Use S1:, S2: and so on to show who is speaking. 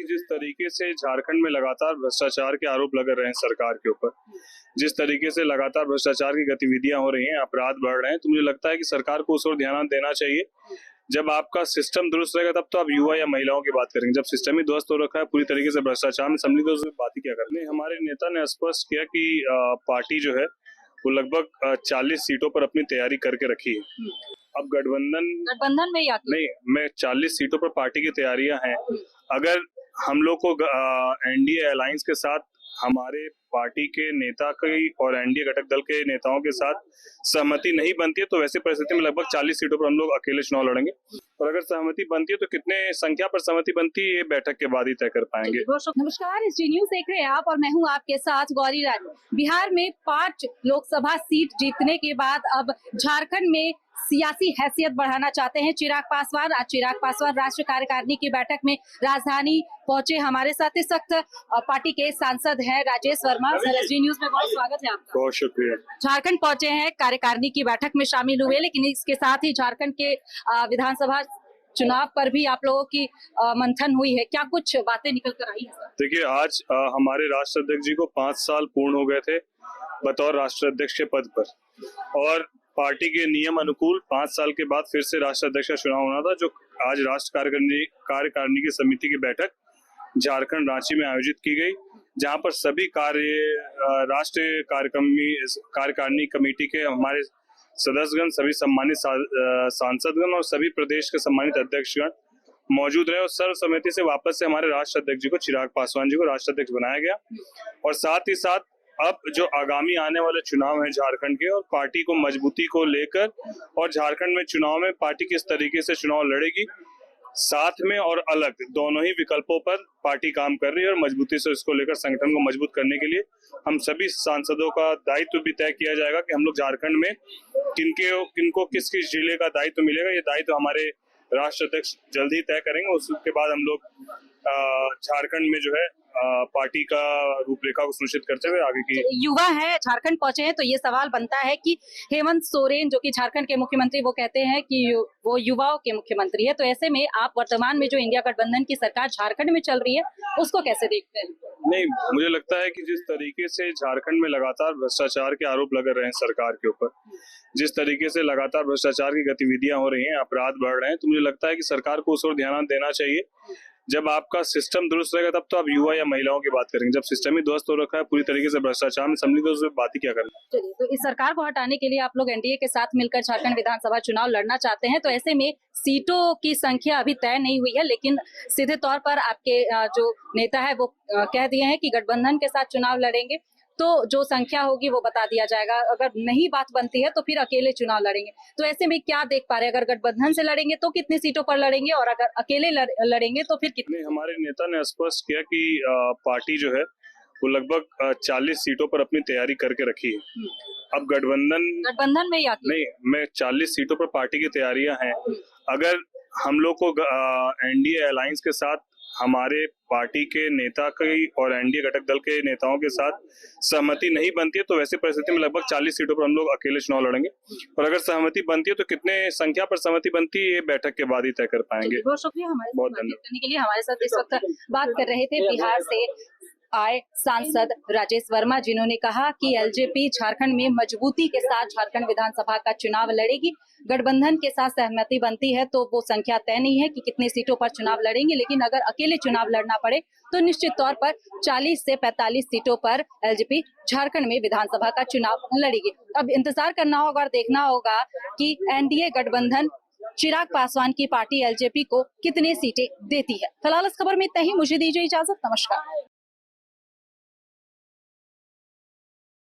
S1: जिस तरीके से झारखंड में लगातार भ्रष्टाचार के आरोप लग रहे हैं सरकार के ऊपर, जिस तरीके से लगातार भ्रष्टाचार की गतिविधियां हो रही हैं, अपराध बढ़ रहे हैं, तो मुझे लगता है कि सरकार को उस ओर ध्यान देना चाहिए। जब आपका सिस्टम दुरुस्त रहेगा तब तो आप युवा या महिलाओं की बात करेंगे। जब सिस्टम ही ध्वस्त हो रखा है, पूरी तरीके से भ्रष्टाचार में सम्मिलित, तो उसमें बात ही क्या करनी। हमारे नेता ने स्पष्ट किया कि पार्टी जो है वो लगभग 40 सीटों पर अपनी तैयारी करके रखी है। अब गठबंधन में या नहीं, मैं 40 सीटों पर पार्टी की तैयारियां हैं। अगर हम लोग को एनडीए अलायंस के साथ हमारे पार्टी के नेता की और एनडीए घटक दल के नेताओं के साथ सहमति नहीं बनती है, तो वैसी परिस्थिति में लगभग 40 सीटों पर हम लोग अकेले चुनाव लड़ेंगे। और अगर सहमति बनती है तो कितने संख्या पर सहमति बनती है, ये बैठक के बाद ही तय कर पाएंगे।
S2: नमस्कार, SG न्यूज़ देख रहे हैं आप और मैं हूं आपके साथ गौरी राज। बिहार में 5 लोकसभा सीट जीतने के बाद अब झारखंड में सियासी हैसियत बढ़ाना चाहते हैं चिराग पासवान। आज चिराग पासवान राष्ट्रीय कार्यकारिणी की बैठक में राजधानी पहुंचे। हमारे साथ इस वक्त पार्टी के सांसद हैं Rajesh Verma. Sir, SG news में बहुत स्वागत है आपका।
S1: बहुत शुक्रिया।
S2: झारखंड पहुंचे हैं, कार्यकारिणी की बैठक में शामिल हुए, लेकिन इसके साथ ही झारखंड के विधानसभा चुनाव पर भी आप लोगों की मंथन हुई है। क्या कुछ बातें निकल कर आई है?
S1: देखिए, आज हमारे राष्ट्र अध्यक्ष जी को 5 साल पूर्ण हो गए थे बतौर राष्ट्र अध्यक्ष के पद पर, और पार्टी के नियम अनुकूल 5 साल के बाद फिर से राष्ट्र अध्यक्ष का चुनाव होना था, जो आज राष्ट्र कार्यकारिणी की समिति की बैठक झारखंड रांची में आयोजित की गई, जहां पर सभी राष्ट्रीय कार्यकारिणी कमेटी के हमारे सदस्यगण, सभी सम्मानित सांसदगण और सभी प्रदेश के सम्मानित अध्यक्षगण मौजूद रहे। और सर्वसम्मति से वापस से हमारे राष्ट्र अध्यक्ष जी को, चिराग पासवान जी को राष्ट्र अध्यक्ष बनाया गया। और साथ ही साथ अब जो आगामी आने वाले चुनाव हैं झारखंड के, और पार्टी को मजबूती को लेकर, और झारखंड में चुनाव में पार्टी किस तरीके से चुनाव लड़ेगी, साथ में और अलग दोनों ही विकल्पों पर पार्टी काम कर रही है। और मजबूती से इसको लेकर संगठन को मजबूत करने के लिए हम सभी सांसदों का दायित्व भी तय किया जाएगा कि हम लोग झारखंड में किनको किस किस जिले का दायित्व मिलेगा। ये दायित्व हमारे राष्ट्र अध्यक्ष जल्द ही तय करेंगे। उसके बाद हम लोग झारखंड में जो है पार्टी का रूपरेखा को सुनिश्चित करते हुए आगे की।
S2: युवा है, झारखंड पहुंचे हैं, तो ये सवाल बनता है कि हेमंत सोरेन जो कि झारखंड के मुख्यमंत्री, वो कहते हैं कि वो युवाओं के मुख्यमंत्री है। तो ऐसे में आप वर्तमान में जो इंडिया गठबंधन की सरकार झारखंड में चल रही है, उसको कैसे देखते हैं?
S1: नहीं, मुझे लगता है कि जिस तरीके से झारखंड में लगातार भ्रष्टाचार के आरोप लग रहे हैं सरकार के ऊपर, जिस तरीके से लगातार भ्रष्टाचार की गतिविधियां हो रही हैं, अपराध बढ़ रहे हैं, तो मुझे लगता है कि सरकार को उस ओर ध्यान देना चाहिए। जब आपका सिस्टम दुरुस्त रहेगा तब तो आप युवा या महिलाओं की बात करेंगे। जब सिस्टम ही ध्वस्त हो रखा है, पूरी तरीके से भ्रष्टाचार में सम्मिलित, तो उसमें बात ही क्या करना।
S2: चलिए, तो इस सरकार को हटाने के लिए आप लोग एनडीए के साथ मिलकर झारखंड विधानसभा चुनाव लड़ना चाहते हैं। तो ऐसे में सीटों की संख्या अभी तय नहीं हुई है, लेकिन सीधे तौर पर आपके जो नेता है वो कह दिए हैं कि गठबंधन के साथ चुनाव लड़ेंगे, तो जो संख्या होगी वो बता दिया जाएगा। अगर नहीं बात बनती है तो फिर अकेले चुनाव लड़ेंगे। तो ऐसे में क्या देख पा रहे हैं, अगर गठबंधन से लड़ेंगे तो कितनी सीटों पर लड़ेंगे, और अगर अकेले लड़ेंगे तो फिर कितने?
S1: हमारे नेता ने स्पष्ट किया कि पार्टी जो है वो लगभग 40 सीटों पर अपनी तैयारी करके रखी है। अब गठबंधन में या नहीं, मैं 40 सीटों पर पार्टी की तैयारियां हैं। अगर हम लोग को एनडीए अलायंस के साथ हमारे पार्टी के नेता की और एनडीए घटक दल के नेताओं के साथ सहमति नहीं बनती है, तो वैसी परिस्थिति में लगभग 40 सीटों पर हम लोग अकेले चुनाव लड़ेंगे। और अगर सहमति बनती है तो कितने संख्या पर सहमति बनती है, ये बैठक के बाद ही तय कर पाएंगे।
S2: बहुत शुक्रिया हमारे साथ बात करने के लिए। हमारे साथ इस वक्त बात कर रहे थे बिहार से आए सांसद राजेश वर्मा, जिन्होंने कहा कि एलजेपी झारखंड में मजबूती के साथ झारखंड विधानसभा का चुनाव लड़ेगी। गठबंधन के साथ सहमति बनती है तो वो संख्या तय नहीं है कि कितने सीटों पर चुनाव लड़ेंगे, लेकिन अगर अकेले चुनाव लड़ना पड़े तो निश्चित तौर पर 40 से 45 सीटों पर एलजेपी झारखंड में विधानसभा का चुनाव लड़ेगी। अब इंतजार करना होगा और देखना होगा कि एनडीए गठबंधन चिराग पासवान की पार्टी एलजेपी को कितने सीटें देती है। फिलहाल इस खबर में इतना ही। मुझे दीजिए इजाजत। नमस्कार।